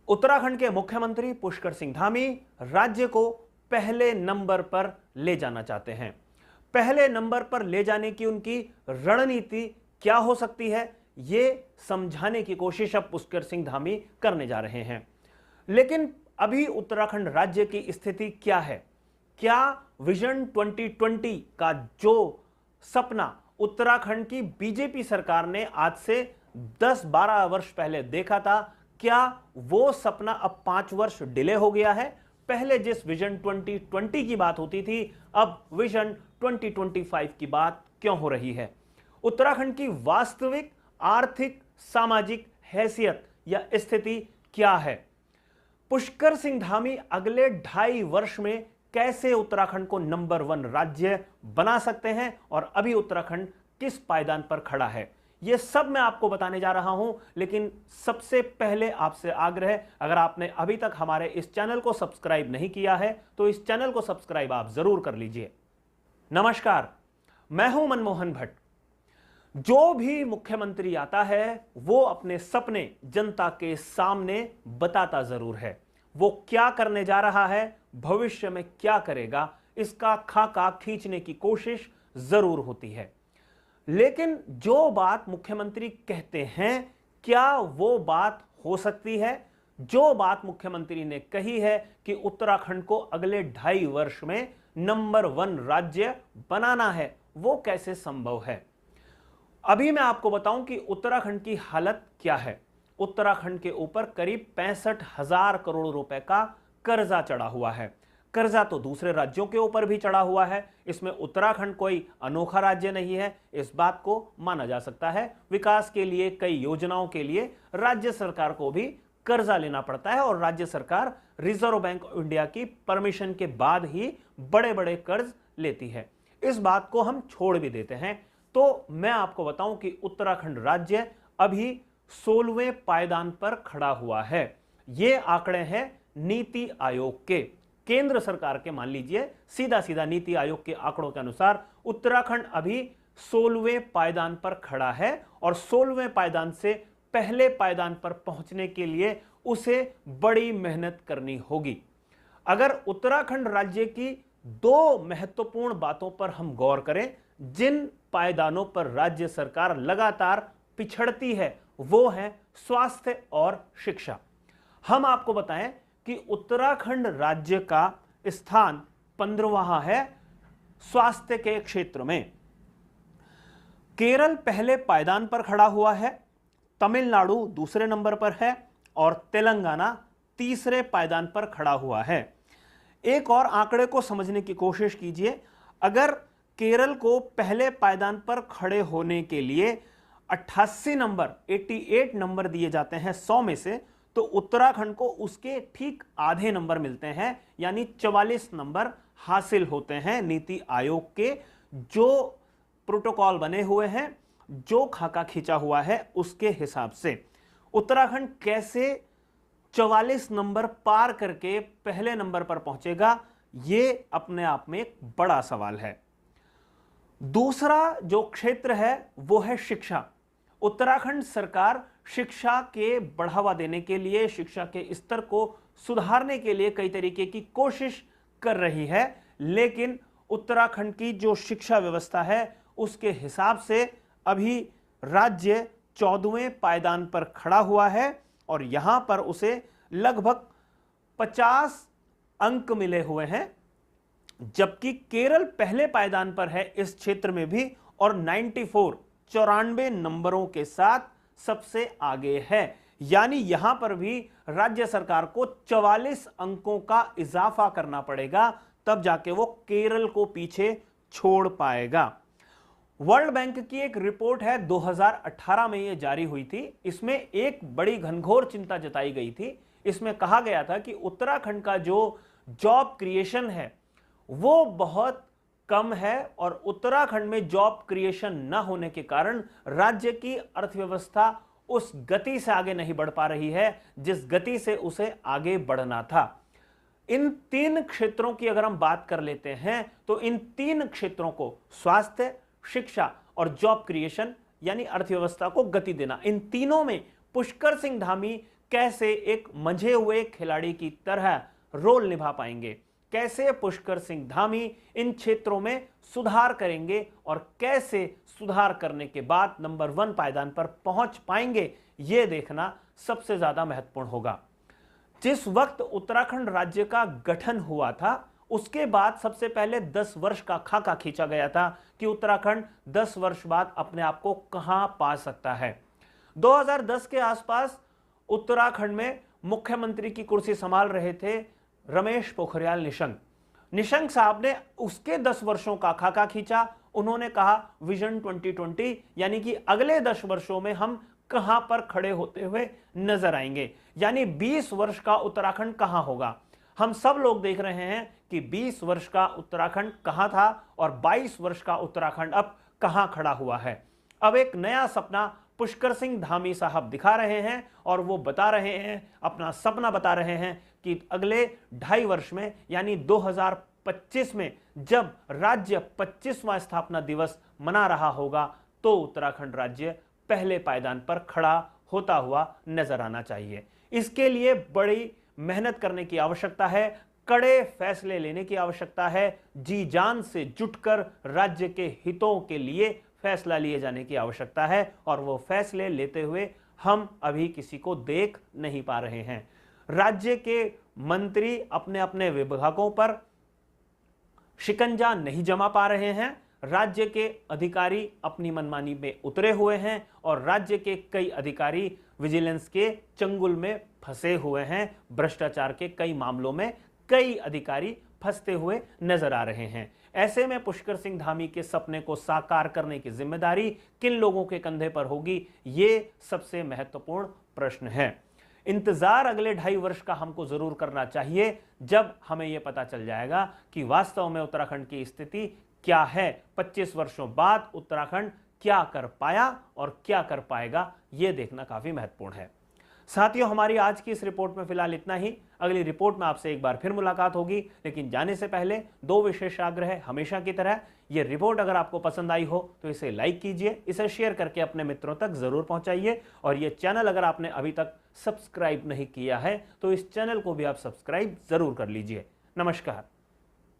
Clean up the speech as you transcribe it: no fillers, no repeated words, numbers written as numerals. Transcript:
उत्तराखंड के मुख्यमंत्री पुष्कर सिंह धामी राज्य को पहले नंबर पर ले जाना चाहते हैं। पहले नंबर पर ले जाने की उनकी रणनीति क्या हो सकती है, यह समझाने की कोशिश अब पुष्कर सिंह धामी करने जा रहे हैं। लेकिन अभी उत्तराखंड राज्य की स्थिति क्या है? क्या विजन 2020 का जो सपना उत्तराखंड की बीजेपी सरकार ने आज से 10-12 वर्ष पहले देखा था, क्या वो सपना अब 5 वर्ष डिले हो गया है? पहले जिस विजन 2020 की बात होती थी, अब विजन 2025 की बात क्यों हो रही है? उत्तराखंड की वास्तविक आर्थिक सामाजिक हैसियत या स्थिति क्या है? पुष्कर सिंह धामी अगले 2.5 वर्ष में कैसे उत्तराखंड को नंबर 1 राज्य बना सकते हैं और अभी उत्तराखंड किस पायदान पर खड़ा है, यह सब मैं आपको बताने जा रहा हूं। लेकिन सबसे पहले आपसे आग्रह, अगर आपने अभी तक हमारे इस चैनल को सब्सक्राइब नहीं किया है तो इस चैनल को सब्सक्राइब आप जरूर कर लीजिए। नमस्कार, मैं हूं मनमोहन भट्ट। जो भी मुख्यमंत्री आता है वो अपने सपने जनता के सामने बताता जरूर है। वो क्या करने जा रहा है, भविष्य में क्या करेगा, इसका खाका खींचने की कोशिश जरूर होती है। लेकिन जो बात मुख्यमंत्री कहते हैं, क्या वो बात हो सकती है? जो बात मुख्यमंत्री ने कही है कि उत्तराखंड को अगले 2.5 वर्ष में नंबर 1 राज्य बनाना है, वो कैसे संभव है? अभी मैं आपको बताऊं कि उत्तराखंड की हालत क्या है। उत्तराखंड के ऊपर करीब 65,000 करोड़ रुपए का कर्जा चढ़ा हुआ है। कर्जा तो दूसरे राज्यों के ऊपर भी चढ़ा हुआ है, इसमें उत्तराखंड कोई अनोखा राज्य नहीं है, इस बात को माना जा सकता है। विकास के लिए, कई योजनाओं के लिए राज्य सरकार को भी कर्जा लेना पड़ता है और राज्य सरकार रिजर्व बैंक ऑफ इंडिया की परमिशन के बाद ही बड़े बड़े कर्ज लेती है। इस बात को हम छोड़ भी देते हैं तो मैं आपको बताऊं कि उत्तराखंड राज्य अभी 16वें पायदान पर खड़ा हुआ है। ये आंकड़े हैं नीति आयोग के, केंद्र सरकार के। मान लीजिए सीधा सीधा नीति आयोग के आंकड़ों के अनुसार उत्तराखंड अभी 16वें पायदान पर खड़ा है और 16वें पायदान से पहले पायदान पर पहुंचने के लिए उसे बड़ी मेहनत करनी होगी। अगर उत्तराखंड राज्य की 2 महत्वपूर्ण बातों पर हम गौर करें, जिन पायदानों पर राज्य सरकार लगातार पिछड़ती है, वो है स्वास्थ्य और शिक्षा। हम आपको बताएं कि उत्तराखंड राज्य का स्थान 15वां है स्वास्थ्य के क्षेत्र में। केरल पहले पायदान पर खड़ा हुआ है, तमिलनाडु दूसरे नंबर पर है और तेलंगाना तीसरे पायदान पर खड़ा हुआ है। एक और आंकड़े को समझने की कोशिश कीजिए। अगर केरल को पहले पायदान पर खड़े होने के लिए 88 नंबर दिए जाते हैं 100 में से, तो उत्तराखंड को उसके ठीक आधे नंबर मिलते हैं, यानी 44 नंबर हासिल होते हैं नीति आयोग के जो प्रोटोकॉल बने हुए हैं, जो खाका खींचा हुआ है उसके हिसाब से। उत्तराखंड कैसे 44 नंबर पार करके पहले नंबर पर पहुंचेगा, यह अपने आप में एक बड़ा सवाल है। दूसरा जो क्षेत्र है वो है शिक्षा। उत्तराखंड सरकार शिक्षा के बढ़ावा देने के लिए, शिक्षा के स्तर को सुधारने के लिए कई तरीके की कोशिश कर रही है, लेकिन उत्तराखंड की जो शिक्षा व्यवस्था है उसके हिसाब से अभी राज्य 14वें पायदान पर खड़ा हुआ है और यहां पर उसे लगभग 50 अंक मिले हुए हैं, जबकि केरल पहले पायदान पर है इस क्षेत्र में भी और 94 नंबरों के साथ सबसे आगे है। यानी यहां पर भी राज्य सरकार को 44 अंकों का इजाफा करना पड़ेगा, तब जाके वो केरल को पीछे छोड़ पाएगा। वर्ल्ड बैंक की एक रिपोर्ट है 2018 में यह जारी हुई थी। इसमें एक बड़ी घनघोर चिंता जताई गई थी। इसमें कहा गया था कि उत्तराखंड का जो जॉब क्रिएशन है वो बहुत कम है और उत्तराखंड में जॉब क्रिएशन न होने के कारण राज्य की अर्थव्यवस्था उस गति से आगे नहीं बढ़ पा रही है जिस गति से उसे आगे बढ़ना था। इन 3 क्षेत्रों की अगर हम बात कर लेते हैं तो इन 3 क्षेत्रों को, स्वास्थ्य, शिक्षा और जॉब क्रिएशन यानी अर्थव्यवस्था को गति देना, इन तीनों में पुष्कर सिंह धामी कैसे एक मंझे हुए खिलाड़ी की तरह रोल निभा पाएंगे, कैसे पुष्कर सिंह धामी इन क्षेत्रों में सुधार करेंगे और कैसे सुधार करने के बाद नंबर 1 पायदान पर पहुंच पाएंगे, यह देखना सबसे ज्यादा महत्वपूर्ण होगा। जिस वक्त उत्तराखंड राज्य का गठन हुआ था उसके बाद सबसे पहले 10 वर्ष का खाका खींचा गया था कि उत्तराखंड 10 वर्ष बाद अपने आप को कहां पा सकता है। 2010 के आसपास उत्तराखंड में मुख्यमंत्री की कुर्सी संभाल रहे थे रमेश पोखरियाल निशंक। निशंक साहब ने उसके 10 वर्षों का खाका खींचा। उन्होंने कहा विजन 2020 यानी कि अगले 10 वर्षों में हम कहां पर खड़े होते हुए नजर आएंगे, यानी 20 वर्ष का उत्तराखंड कहां होगा। हम सब लोग देख रहे हैं कि 20 वर्ष का उत्तराखंड कहां था और 22 वर्ष का उत्तराखंड अब कहां खड़ा हुआ है। अब एक नया सपना पुष्कर सिंह धामी साहब दिखा रहे हैं और वो बता रहे हैं, अपना सपना बता रहे हैं कि अगले 2.5 वर्ष में यानी 2025 में जब राज्य 25वां स्थापना दिवस मना रहा होगा तो उत्तराखंड राज्य पहले पायदान पर खड़ा होता हुआ नजर आना चाहिए। इसके लिए बड़ी मेहनत करने की आवश्यकता है, कड़े फैसले लेने की आवश्यकता है, जी जान से जुटकर राज्य के हितों के लिए फैसला लिए जाने की आवश्यकता है और वो फैसले लेते हुए हम अभी किसी को देख नहीं पा रहे हैं। राज्य के मंत्री अपने अपने विभागों पर शिकंजा नहीं जमा पा रहे हैं, राज्य के अधिकारी अपनी मनमानी में उतरे हुए हैं और राज्य के कई अधिकारी विजिलेंस के चंगुल में फंसे हुए हैं। भ्रष्टाचार के कई मामलों में कई अधिकारी फंसते हुए नजर आ रहे हैं। ऐसे में पुष्कर सिंह धामी के सपने को साकार करने की जिम्मेदारी किन लोगों के कंधे पर होगी, ये सबसे महत्वपूर्ण प्रश्न है। इंतजार अगले 2.5 वर्ष का हमको जरूर करना चाहिए जब हमें यह पता चल जाएगा कि वास्तव में उत्तराखंड की स्थिति क्या है। 25 वर्षों बाद उत्तराखंड क्या कर पाया और क्या कर पाएगा, यह देखना काफी महत्वपूर्ण है। साथियों, हमारी आज की इस रिपोर्ट में फिलहाल इतना ही। अगली रिपोर्ट में आपसे एक बार फिर मुलाकात होगी, लेकिन जाने से पहले 2 विशेष आग्रह हमेशा की तरह। यह रिपोर्ट अगर आपको पसंद आई हो तो इसे लाइक कीजिए, इसे शेयर करके अपने मित्रों तक जरूर पहुंचाइए और यह चैनल अगर आपने अभी तक सब्सक्राइब नहीं किया है तो इस चैनल को भी आप सब्सक्राइब जरूर कर लीजिए। नमस्कार।